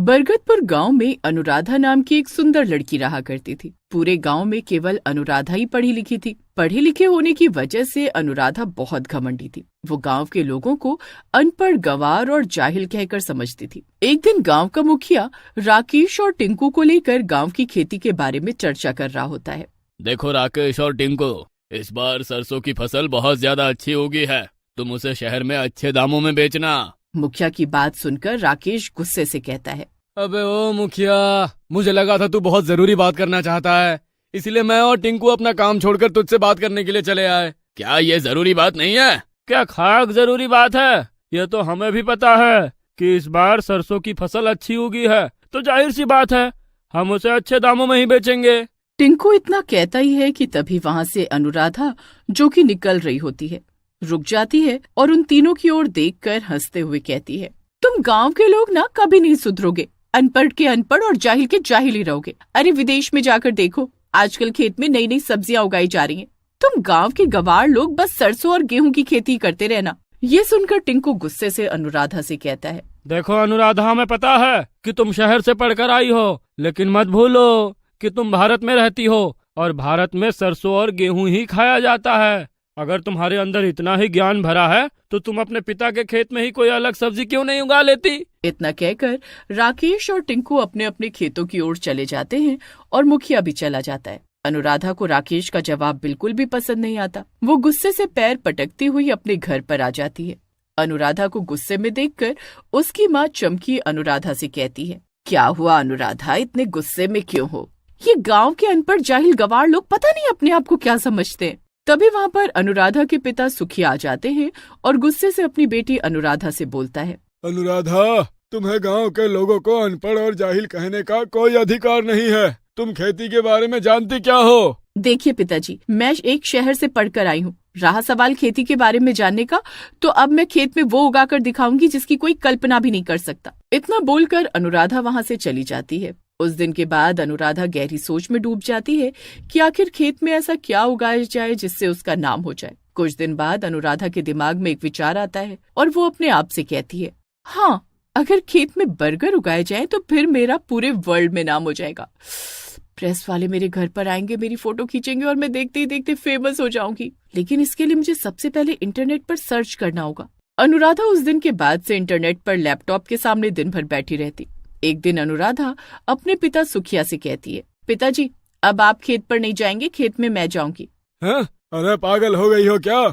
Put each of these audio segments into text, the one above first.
बरगदपुर गांव में अनुराधा नाम की एक सुंदर लड़की रहा करती थी। पूरे गांव में केवल अनुराधा ही पढ़ी लिखी थी। पढ़े लिखे होने की वजह से अनुराधा बहुत घमंडी थी। वो गांव के लोगों को अनपढ़, गंवार और जाहिल कहकर समझती थी। एक दिन गांव का मुखिया राकेश और टिंकू को लेकर गांव की खेती के बारे में चर्चा कर रहा होता है। देखो राकेश और टिंकू, इस बार सरसों की फसल बहुत ज्यादा अच्छी होगी है। तुम उसे शहर में अच्छे दामों में बेचना। मुखिया की बात सुनकर राकेश गुस्से से कहता है, अबे ओ मुखिया, मुझे लगा था तू बहुत जरूरी बात करना चाहता है, इसलिए मैं और टिंकू अपना काम छोड़कर तुझसे बात करने के लिए चले आए। क्या ये जरूरी बात नहीं है? क्या खाक जरूरी बात है? ये तो हमें भी पता है कि इस बार सरसों की फसल अच्छी होगी है, तो जाहिर सी बात है हम उसे अच्छे दामों में ही बेचेंगे। टिंकू इतना कहता ही है कि तभी वहाँ से अनुराधा, जो कि निकल रही होती है, रुक जाती है और उन तीनों की ओर देखकर हंसते हुए कहती है, तुम गांव के लोग ना कभी नहीं सुधरोगे। अनपढ़ के अनपढ़ और जाहिल के जाहिल ही रहोगे। अरे विदेश में जाकर देखो, आजकल खेत में नई नई सब्जियां उगाई जा रही हैं। तुम गांव के गंवार लोग बस सरसों और गेहूं की खेती करते रहना। ये सुनकर टिंकू गुस्से से अनुराधा से कहता है, देखो अनुराधा, हमें पता है कि तुम शहर से पढ़कर आई हो, लेकिन मत भूलो कि तुम भारत में रहती हो और भारत में सरसों और गेहूं ही खाया जाता है। अगर तुम्हारे अंदर इतना ही ज्ञान भरा है तो तुम अपने पिता के खेत में ही कोई अलग सब्जी क्यों नहीं उगा लेती? इतना कहकर राकेश और टिंकू अपने अपने खेतों की ओर चले जाते हैं और मुखिया भी चला जाता है। अनुराधा को राकेश का जवाब बिल्कुल भी पसंद नहीं आता। वो गुस्से से पैर पटकती हुई अपने घर पर आ जाती है। अनुराधा को गुस्से में देखकर उसकी माँ चमकी अनुराधा से कहती है, क्या हुआ अनुराधा, इतने गुस्से में क्यों हो? ये गाँव के अनपढ़ जाहिल गंवार लोग पता नहीं अपने आप को क्या समझते हैं। तभी वहाँ पर अनुराधा के पिता सुखिया आ जाते हैं और गुस्से से अपनी बेटी अनुराधा से बोलता है, अनुराधा, तुम्हें गांव के लोगों को अनपढ़ और जाहिल कहने का कोई अधिकार नहीं है। तुम खेती के बारे में जानती क्या हो? देखिए पिताजी, मैं एक शहर से पढ़कर आई हूँ। रहा सवाल खेती के बारे में जानने का, तो अब मैं खेत में वो उगाकर दिखाऊंगी जिसकी कोई कल्पना भी नहीं कर सकता। इतना बोलकर अनुराधा वहाँ से चली जाती है। उस दिन के बाद अनुराधा गहरी सोच में डूब जाती है कि आखिर खेत में ऐसा क्या उगाया जाए जिससे उसका नाम हो जाए। कुछ दिन बाद अनुराधा के दिमाग में एक विचार आता है और वो अपने आप से कहती है, हाँ, अगर खेत में बर्गर उगाए जाए तो फिर मेरा पूरे वर्ल्ड में नाम हो जाएगा। प्रेस वाले मेरे घर पर आएंगे, मेरी फोटो खींचेंगे और मैं देखते ही देखते फेमस हो जाऊंगी। लेकिन इसके लिए मुझे सबसे पहले इंटरनेट पर सर्च करना होगा। अनुराधा उस दिन के बाद से इंटरनेट पर लैपटॉप के सामने दिन भर बैठी रहती। एक दिन अनुराधा अपने पिता सुखिया से कहती है, पिताजी, अब आप खेत पर नहीं जाएंगे, खेत में मैं जाऊंगी। अरे पागल हो गई हो क्या?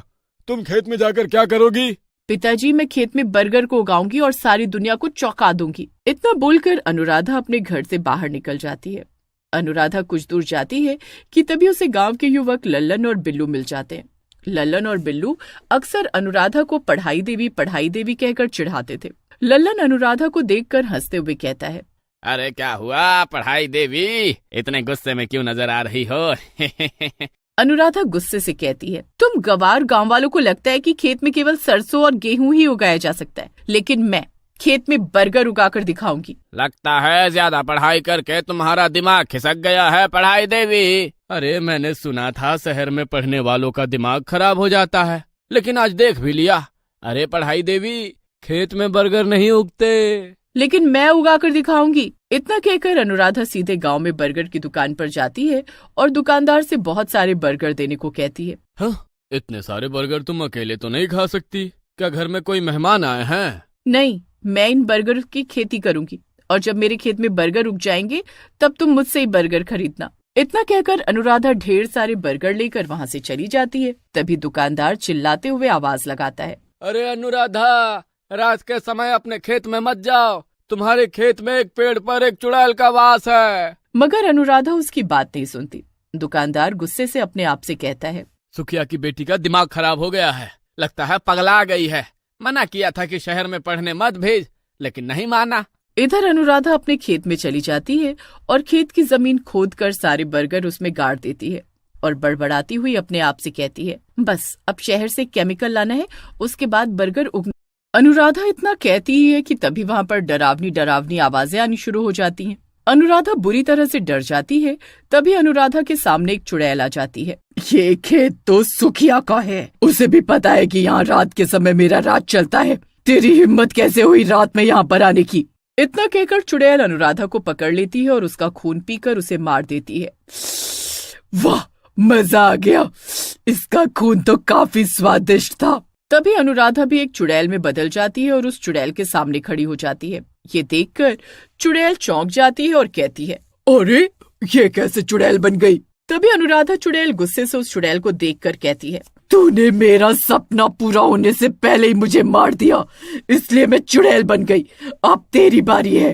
तुम खेत में जाकर क्या करोगी? पिताजी, मैं खेत में बर्गर को उगाऊंगी और सारी दुनिया को चौंका दूंगी। इतना बोलकर अनुराधा अपने घर से बाहर निकल जाती है। अनुराधा कुछ दूर जाती है कि तभी उसे गांव के युवक लल्लन और बिल्लू मिल जाते हैं। लल्लन और बिल्लू अक्सर अनुराधा को पढ़ाई देवी कहकर चिढ़ाते थे। लल्लन अनुराधा को देखकर हंसते हुए कहता है, अरे क्या हुआ पढ़ाई देवी, इतने गुस्से में क्यों नजर आ रही हो? अनुराधा गुस्से से कहती है, तुम गंवार गांव वालों को लगता है कि खेत में केवल सरसों और गेहूं ही उगाया जा सकता है, लेकिन मैं खेत में बर्गर उगाकर दिखाऊंगी। लगता है ज्यादा पढ़ाई करके तुम्हारा दिमाग खिसक गया है पढ़ाई देवी। अरे मैंने सुना था शहर में पढ़ने वालों का दिमाग खराब हो जाता है, लेकिन आज देख भी लिया। अरे पढ़ाई देवी, खेत में बर्गर नहीं उगते, लेकिन मैं उगाकर दिखाऊंगी। इतना कहकर अनुराधा सीधे गांव में बर्गर की दुकान पर जाती है और दुकानदार से बहुत सारे बर्गर देने को कहती है। हाँ, इतने सारे बर्गर तुम अकेले तो नहीं खा सकती, क्या घर में कोई मेहमान आए हैं? नहीं, मैं इन बर्गर की खेती करूंगी और जब मेरे खेत में बर्गर उग जाएंगे तब तुम मुझसे ही बर्गर खरीदना। इतना कहकर अनुराधा ढेर सारे बर्गर लेकर वहाँ से चली जाती है। तभी दुकानदार चिल्लाते हुए आवाज लगाता है, अरे अनुराधा, रात के समय अपने खेत में मत जाओ, तुम्हारे खेत में एक पेड़ पर एक चुड़ैल का वास है। मगर अनुराधा उसकी बात नहीं सुनती। दुकानदार गुस्से से अपने आप से कहता है, सुखिया की बेटी का दिमाग खराब हो गया है, लगता है पगला गई है। मना किया था कि शहर में पढ़ने मत भेज, लेकिन नहीं माना। इधर अनुराधा अपने खेत में चली जाती है और खेत की जमीन खोदकर सारे बर्गर उसमें गाड़ देती है और बड़बड़ाती हुई अपने आप से कहती है, बस अब शहर से केमिकल लाना है, उसके बाद बर्गर उग। अनुराधा इतना कहती ही है कि तभी वहाँ पर डरावनी आवाजें आनी शुरू हो जाती हैं। अनुराधा बुरी तरह से डर जाती है। तभी अनुराधा के सामने एक चुड़ैल आ जाती है। ये खेत तो सुखिया का है, उसे भी पता है कि यहाँ रात के समय मेरा राज चलता है। तेरी हिम्मत कैसे हुई रात में यहाँ पर आने की? इतना कहकर चुड़ैल अनुराधा को पकड़ लेती है और उसका खून पीकर उसे मार देती है। वाह, मजा आ गया, इसका खून तो काफी स्वादिष्ट था। तभी अनुराधा भी एक चुड़ैल में बदल जाती है और उस चुड़ैल के सामने खड़ी हो जाती है। ये देखकर चुड़ैल चौंक जाती है और कहती है, अरे ये कैसे चुड़ैल बन गई? तभी अनुराधा चुड़ैल गुस्से से उस चुड़ैल को देखकर कहती है, तूने मेरा सपना पूरा होने से पहले ही मुझे मार दिया, इसलिए मैं चुड़ैल बन गई। अब तेरी बारी है।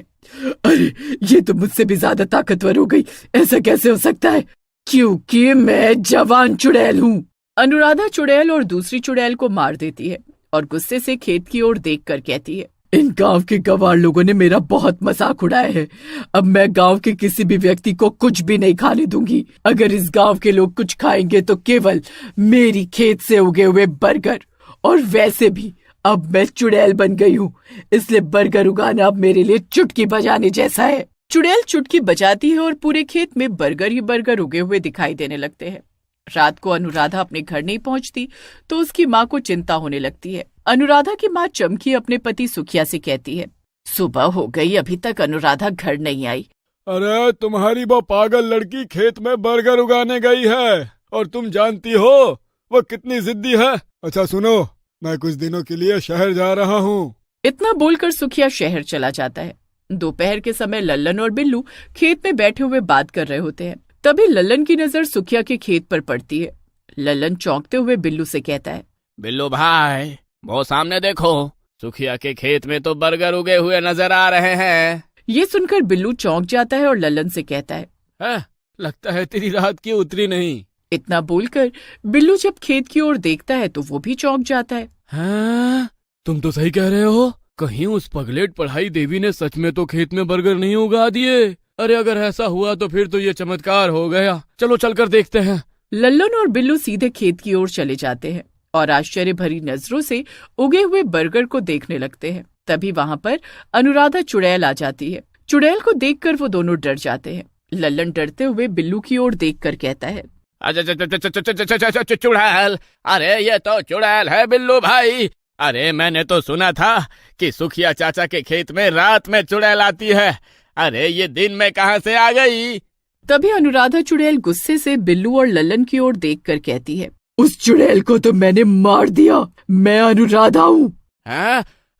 अरे ये तो मुझसे भी ज्यादा ताकतवर हो गई, ऐसा कैसे हो सकता है? क्योंकि मैं जवान चुड़ैल हूँ। अनुराधा चुड़ैल और दूसरी चुड़ैल को मार देती है और गुस्से से खेत की ओर देखकर कहती है, इन गांव के गंवार लोगों ने मेरा बहुत मजाक उड़ाया है। अब मैं गांव के किसी भी व्यक्ति को कुछ भी नहीं खाने दूंगी। अगर इस गांव के लोग कुछ खाएंगे तो केवल मेरी खेत से उगे हुए बर्गर। और वैसे भी अब मैं चुड़ैल बन गई हूँ, इसलिए बर्गर उगाना अब मेरे लिए चुटकी बजाने जैसा है। चुड़ैल चुटकी बजाती है और पूरे खेत में बर्गर ही बर्गर उगे हुए दिखाई देने लगते हैं। रात को अनुराधा अपने घर नहीं पहुंचती तो उसकी माँ को चिंता होने लगती है। अनुराधा की माँ चमकी अपने पति सुखिया से कहती है, सुबह हो गई, अभी तक अनुराधा घर नहीं आई। अरे तुम्हारी वो पागल लड़की खेत में बर्गर उगाने गई है और तुम जानती हो वो कितनी जिद्दी है। अच्छा सुनो, मैं कुछ दिनों के लिए शहर जा रहा हूँ। इतना बोलकर सुखिया शहर चला जाता है। दोपहर के समय लल्लन और बिल्लू खेत में बैठे हुए बात कर रहे होते हैं। तभी लल्लन की नजर सुखिया के खेत पर पड़ती है। लल्लन चौंकते हुए बिल्लू से कहता है, बिल्लू भाई, वो सामने देखो, सुखिया के खेत में तो बर्गर उगे हुए नजर आ रहे हैं। ये सुनकर बिल्लू चौंक जाता है और लल्लन से कहता है, लगता है तेरी रात की उतरी नहीं। इतना बोलकर बिल्लू जब खेत की ओर देखता है तो वो भी चौंक जाता है। हाँ, तुम तो सही कह रहे हो, कहीं उस पगलेट पढ़ाई देवी ने सच में तो खेत में बर्गर नहीं उगा दिए। अरे अगर ऐसा हुआ तो फिर तो ये चमत्कार हो गया। चलो चलकर देखते हैं। लल्लन और बिल्लू सीधे खेत की ओर चले जाते हैं और आश्चर्य भरी नजरों से उगे हुए बर्गर को देखने लगते हैं। तभी वहाँ पर अनुराधा चुड़ैल आ जाती है। चुड़ैल को देखकर वो दोनों डर जाते हैं। लल्लन डरते हुए बिल्लू की ओर देखकर कहता है, चुड़ैल, अरे ये तो चुड़ैल है बिल्लू भाई। अरे मैंने तो सुना था कि सुखिया चाचा के खेत में रात में चुड़ैल आती है। अरे ये दिन में कहाँ से आ गई? तभी अनुराधा चुड़ैल गुस्से से बिल्लू और लल्लन की ओर देखकर कहती है, उस चुड़ैल को तो मैंने मार दिया, मैं अनुराधा हूँ।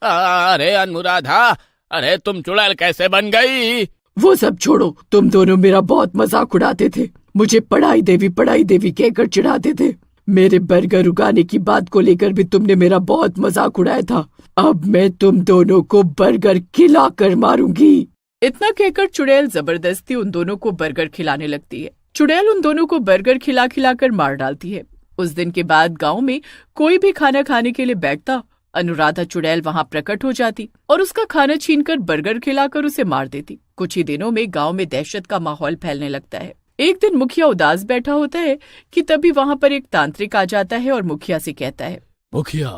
अरे अनुराधा, अरे तुम चुड़ैल कैसे बन गई? वो सब छोड़ो, तुम दोनों मेरा बहुत मजाक उड़ाते थे। मुझे पढ़ाई देवी कहकर चिढ़ाते थे। मेरे बर्गर उगाने की बात को लेकर भी तुमने मेरा बहुत मजाक उड़ाया था। अब मैं तुम दोनों को बर्गर खिलाकर मारूंगी। इतना कहकर चुड़ैल जबरदस्ती उन दोनों को बर्गर खिलाने लगती है। चुड़ैल उन दोनों को बर्गर खिला खिलाकर मार डालती है। उस दिन के बाद गांव में कोई भी खाना खाने के लिए बैठता, अनुराधा चुड़ैल वहां प्रकट हो जाती और उसका खाना छीनकर बर्गर खिलाकर उसे मार देती। कुछ ही दिनों में गांव में दहशत का माहौल फैलने लगता है। एक दिन मुखिया उदास बैठा होता है कि तभी वहां पर एक तांत्रिक आ जाता है और मुखिया से कहता है, मुखिया,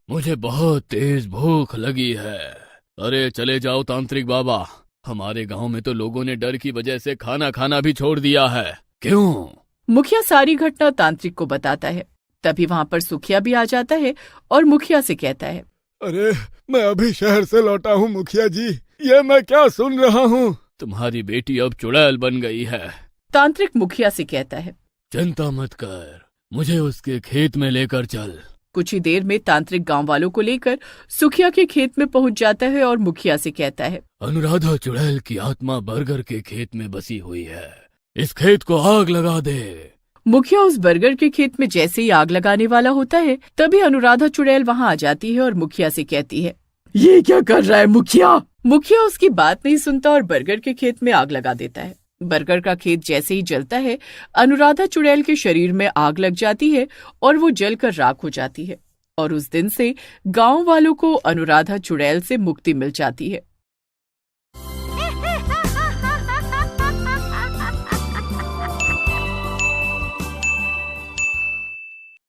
मुझे बहुत तेज भूख लगी है। अरे चले जाओ तांत्रिक बाबा, हमारे गांव में तो लोगों ने डर की वजह से खाना खाना भी छोड़ दिया है। क्यों? मुखिया सारी घटना तांत्रिक को बताता है। तभी वहाँ पर सुखिया भी आ जाता है और मुखिया से कहता है, अरे मैं अभी शहर से लौटा हूँ मुखिया जी, ये मैं क्या सुन रहा हूँ? तुम्हारी बेटी अब चुड़ैल बन गई है। तांत्रिक मुखिया से कहता है, चिंता मत कर, मुझे उसके खेत में लेकर चल। कुछ ही देर में तांत्रिक गांव वालों को लेकर सुखिया के खेत में पहुंच जाता है और मुखिया से कहता है, अनुराधा चुड़ैल की आत्मा बर्गर के खेत में बसी हुई है, इस खेत को आग लगा दे। मुखिया उस बर्गर के खेत में जैसे ही आग लगाने वाला होता है, तभी अनुराधा चुड़ैल वहां आ जाती है और मुखिया से कहती है, ये क्या कर रहा है मुखिया? मुखिया उसकी बात नहीं सुनता और बर्गर के खेत में आग लगा देता है। बर्गर का खेत जैसे ही जलता है, अनुराधा चुड़ैल के शरीर में आग लग जाती है और वो जलकर राख हो जाती है। और उस दिन से गांव वालों को अनुराधा चुड़ैल से मुक्ति मिल जाती है।